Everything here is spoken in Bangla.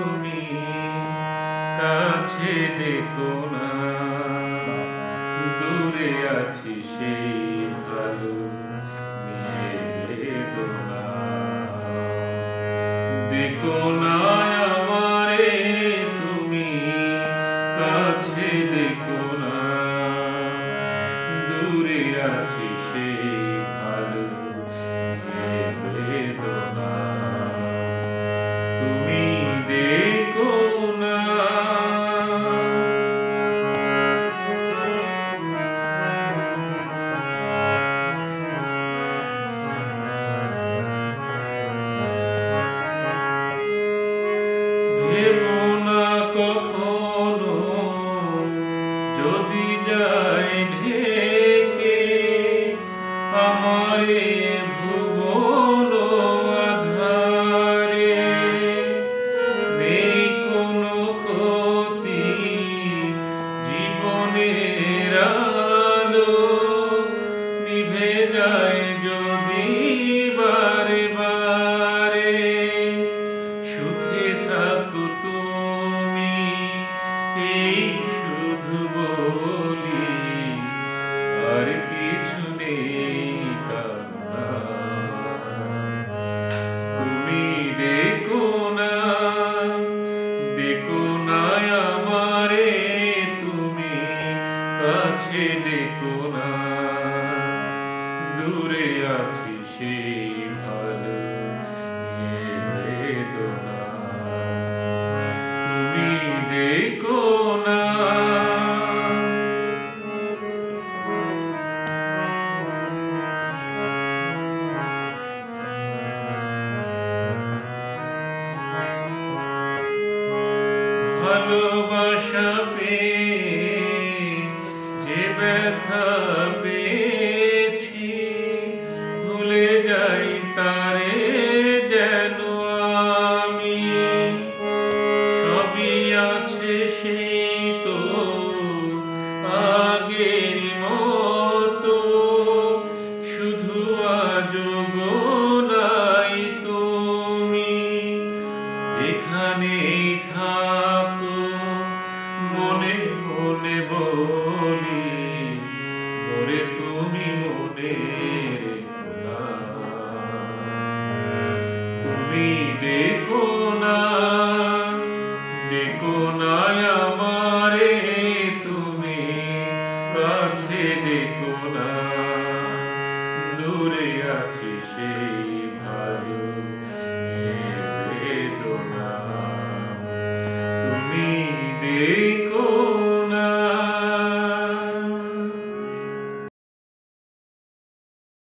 তুমি কাছে ডেকো না, দূরে আছি সেই ভালো নিয়ে বেদনা। ডেকো না আমারে তুমি কাছে ডেকো না, দূরে আছি সেই ভালো নিয়ে বেদনা। তুমি ডেকো না। ভেবো না কখনো যদি যায় ঢেকে আমারে ভুবন আঁধারে। নেই কোনো ক্ষতি জীবনের আলো নিভে যায় যদি বারে বারে। সুখে থাকো তুমি এই শুধু বলি, আর কিছু নেই কামনা। তুমি ডেকো না, ডেকো না আমারে তুমি কাছে ডেকো না, দূরে আছি সেই ভালো নিয়ে বেদনা। তুমি ডেকো না। ভালোবাসা পেয়ে যে ব্যথা পেয়েছি, ভুলে যাই তারে যেন আমি। সবই আছে সেই তো আগেরই মতো, শুধু আজও নাই তুমি। এখানেই থাকো মনে মনে বলি, ওরে তুমি মনে রেখো না। তুমি ডেকো না, ডেকো না আমারে তুমি কাছে ডেকো না, দূরে আছি সেই ভালো নিয়ে বেদনা। তুমি